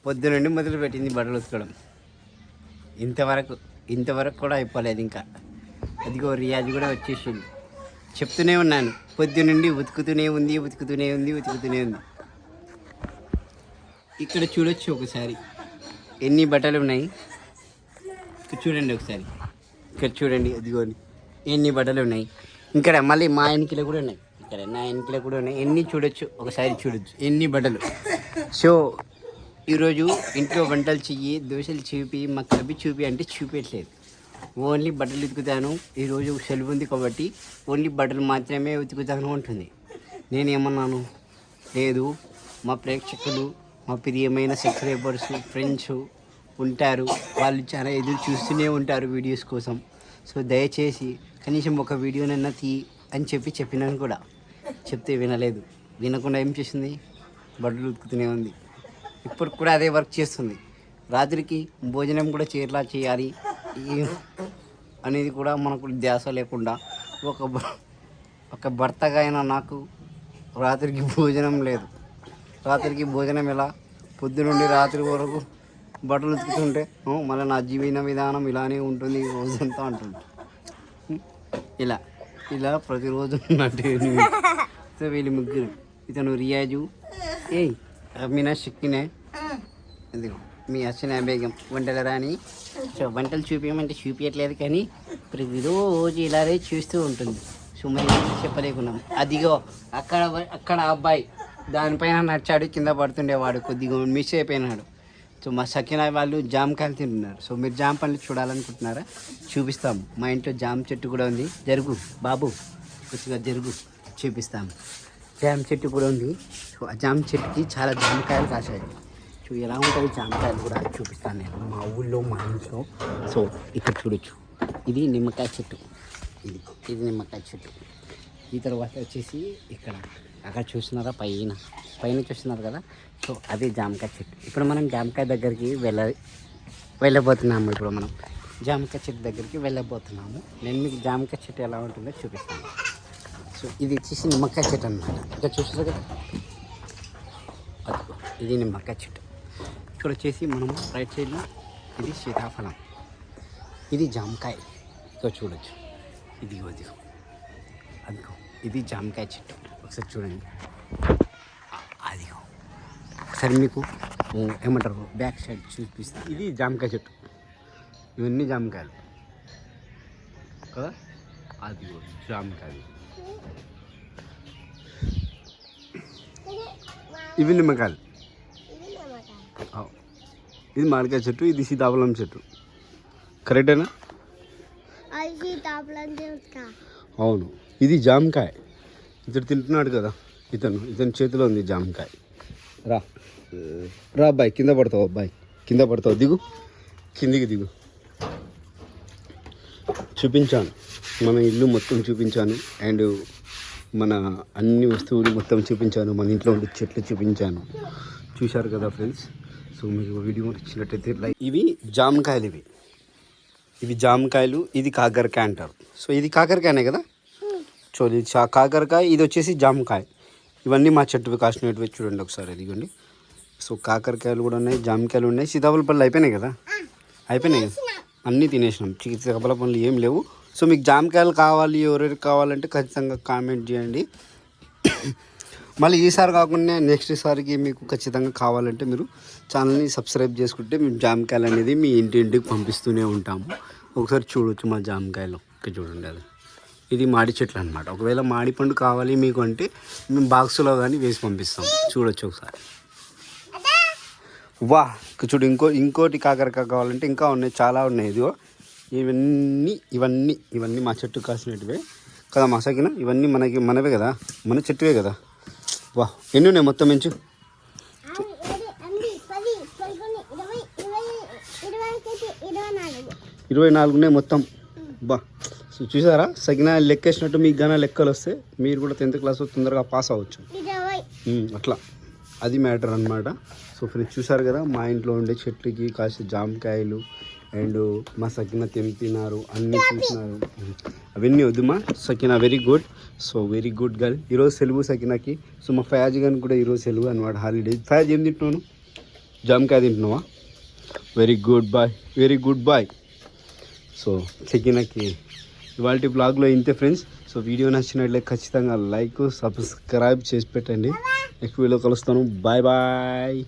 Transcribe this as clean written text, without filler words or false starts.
పొద్దునుండి మొదలుపెట్టింది బట్టలు ఉతకడం. ఇంతవరకు కూడా అయిపోలేదు ఇంకా. అదిగో రియాజ్ కూడా వచ్చేసింది. చెప్తూనే ఉన్నాను, పొద్దునుండి ఉతుకుతూనే ఉంది. ఇక్కడ చూడొచ్చు ఒకసారి ఎన్ని బట్టలు ఉన్నాయి. ఇక్కడ చూడండి ఒకసారి, ఇక్కడ చూడండి, అదిగోండి ఎన్ని బట్టలు ఉన్నాయి. ఇక్కడ మళ్ళీ మా ఎన్నికలు కూడా ఉన్నాయి, ఇక్కడ నా ఎన్నికలు కూడా ఉన్నాయి. ఎన్ని చూడొచ్చు, ఒకసారి చూడొచ్చు ఎన్ని బట్టలు. సో ఈరోజు ఇంట్లో వంటలు చెయ్యి, దోశలు చూపి, మాకు కవి చూపి అంటే చూపించలేదు. ఓన్లీ బట్టలు ఉతుకుతాను. ఈరోజు సెలవు ఉంది కాబట్టి ఓన్లీ బట్టలు మాత్రమే ఉతుకుతాను ఉంటుంది. నేనేమన్నాను, లేదు మా ప్రేక్షకులు, మా ప్రియమైన సబ్స్క్రైబర్స్, ఫ్రెండ్స్ ఉంటారు, వాళ్ళు చాలా ఎదురు చూస్తూనే ఉంటారు వీడియోస్ కోసం. సో దయచేసి కనీసం ఒక వీడియోనన్నా అని చెప్పినాను కూడా. చెప్తే వినలేదు. వినకుండా ఏం చేసింది, బట్టలు ఉతుకుతూనే ఉంది. ఇప్పుడు కూడా అదే వర్క్ చేస్తుంది. రాత్రికి భోజనం కూడా చేయాలి అనేది కూడా మనకు ధ్యాస లేకుండా ఒక భర్తగా అయినా నాకు రాత్రికి భోజనం లేదు. రాత్రికి భోజనం ఎలా, పొద్దునుండి రాత్రి వరకు బట్టలు ఉతుకుతుంటే మళ్ళీ నా జీవన విధానం ఇలానే ఉంటుంది రోజంతా అంటుంది. ఇలా ప్రతిరోజు ఉన్నట్టు. సో వీళ్ళు ముగ్గురు, ఇతను రియాజు, అమీనా షక్కినే, ఎందుకు మీ అసనా బేగం వంటల రాని. సో వంటలు చూపించమంటే చూపించట్లేదు, కానీ ప్రతిరోజు ఇలాగే చూస్తూ ఉంటుంది. సో మరి చెప్పలేకున్నాం. అదిగో అక్కడ అబ్బాయి దానిపైన నడిచాడు, కింద పడుతుండేవాడు, కొద్దిగా మిస్ అయిపోయినాడు. సో మా సకినా వాళ్ళు జామకాయలు తింటున్నారు. సో మీరు జామ పళ్ళు చూడాలనుకుంటున్నారా, చూపిస్తాము. మా ఇంట్లో జామ చెట్టు కూడా ఉంది. జరుగు బాబు, కొద్దిగా జరుగు, చూపిస్తాము. జామ చెట్టు కూడా ఉంది. సో ఆ జామ చెట్టుకి చాలా జామకాయలు కాసాయి. సో ఎలా ఉంటుంది జామకాయలు కూడా చూపిస్తాను నేను మా ఊళ్ళో, మా ఇంట్లో. సో ఇక్కడ చూడొచ్చు, ఇది నిమ్మకాయ చెట్టు, ఇది నిమ్మకాయ చెట్టు. ఈ తర్వాత వచ్చేసి అక్కడ చూస్తున్నారా, పైన చూస్తున్నారు కదా. సో అది జామకాయ చెట్టు. ఇప్పుడు మనం జామకాయ దగ్గరికి వెళ్ళబోతున్నాము. ఇప్పుడు మనం జామకాయ చెట్టు దగ్గరికి వెళ్ళబోతున్నాము. నేను మీకు జామకాయ చెట్టు ఎలా ఉంటుందో చూపిస్తాను. సో ఇది వచ్చేసి నిమ్మకాయ చెట్టు అన్నమాట. ఇక్కడ చూస్తారు కదా, అదిగో ఇది నిమ్మకాయ చెట్టు. ఇక్కడ వచ్చేసి మనం రైట్ సైడ్లో ఇది సీతాఫలం, ఇది జామకాయ. ఇక్కడ చూడొచ్చు, ఇదిగో అదిగో ఇది జామకాయ చెట్టు. ఒకసారి చూడండి, అదిగో ఒకసారి మీకు ఏమంటారు బ్యాక్ సైడ్ చూపిస్తాను. ఇది జామకాయ చెట్టు, ఇవన్నీ జామకాయలు కదా. అదిగో జామకాయలు, ఇవి నిమ్మకాయలు. ఇది మామిడికాయ చెట్టు, ఇది సీతాఫలం చెట్టు. కరెక్టేనా? అవును, ఇది జామకాయ. ఇతడు తింటున్నాడు కదా, ఇతని చేతిలో ఉంది జామకాయ. రా అబ్బాయి, కింద పడతావు, దిగు, కిందికి దిగు. చూపించాను, మన ఇల్లు మొత్తం చూపించాను, అండ్ మన అన్ని వస్తువులు మొత్తం చూపించాను, మన ఇంట్లో ఉండే చెట్లు చూపించాను. చూశారు కదా ఫ్రెండ్స్. సో మీకు వీడియో నచ్చినట్టయితే లైక్. ఇవి జామకాయలు, ఇవి జామకాయలు, ఇది కాకరకాయ అంటారు. సో ఇది కాకరకాయనే కదా. సో ఇది కాకరకాయ, ఇది వచ్చేసి జామకాయ. ఇవన్నీ మా చెట్టువి కాసినవి చూడండి ఒకసారి, ఇదిగోండి. సో కాకరకాయలు కూడా ఉన్నాయి, జామకాయలు ఉన్నాయి. సీతాఫల పళ్ళు అయిపోయినాయి కదా, అయిపోయినాయి, అన్నీ తినేసినాం. సీతాఫల పళ్ళు ఏం లేవు. సో మీకు జామకాయలు కావాలి, ఎవరెవరికి కావాలంటే ఖచ్చితంగా కామెంట్ చేయండి. మళ్ళీ ఈసారి కాకుండా నెక్స్ట్ సారికి మీకు ఖచ్చితంగా కావాలంటే మీరు ఛానల్ని సబ్స్క్రైబ్ చేసుకుంటే మేము జామకాయలు అనేది మీ ఇంటికి పంపిస్తూనే ఉంటాము. ఒకసారి చూడొచ్చు మా జామకాయలు. ఇక్కడ చూడండి, అది ఇది మాడి చెట్లు అనమాట. ఒకవేళ మాడి పండు కావాలి మీకు అంటే మేము బాక్స్లో కానీ వేసి పంపిస్తాం. చూడొచ్చు ఒకసారి. వా చూడు, ఇంకోటి కాకరకాయ కావాలంటే ఇంకా ఉన్నాయి, చాలా ఉన్నాయి. ఇదిగో ఇవన్నీ మా చెట్టు కాసినట్టువే కదా మా సకిన. ఇవన్నీ మనవే కదా, మన చెట్టువే కదా. వా ఎన్ని ఉన్నాయి మొత్తం ఎంచు. 24 ఉన్నాయి మొత్తం. బా చూసారా, సగిన లెక్కేసినట్టు మీకు గానా లెక్కలు వస్తే మీరు కూడా 10th క్లాస్ తొందరగా పాస్ అవ్వచ్చు. అట్లా అది మ్యాటర్ అనమాట. సో ఫ్రెండ్స్ చూసారు కదా, మా ఇంట్లో ఉండే చెట్లకి కాసి జామకాయలు అండ్ మా సకిన తింటున్నారు, అన్నీ చూసినారు. అవన్నీ వద్దు మా Sakina very good. So very good girl. ఈరోజు సెలవు సకినాకి. సో మా ఫయాజ్ గాని కూడా ఈరోజు సెలవు అనమాట, హాలిడే. ఫయాజ్ ఏం తింటున్నాను? జామకాయ తింటున్నావా? Very good boy, very good boy. So చెక్కినకి ఇవాళ బ్లాగ్లో ఇంతే ఫ్రెండ్స్. సో వీడియో నచ్చినట్లయితే ఖచ్చితంగా లైక్ సబ్స్క్రైబ్ చేసి పెట్టండి. నెక్స్ట్ వీడియో కలుస్తాను. Bye bye.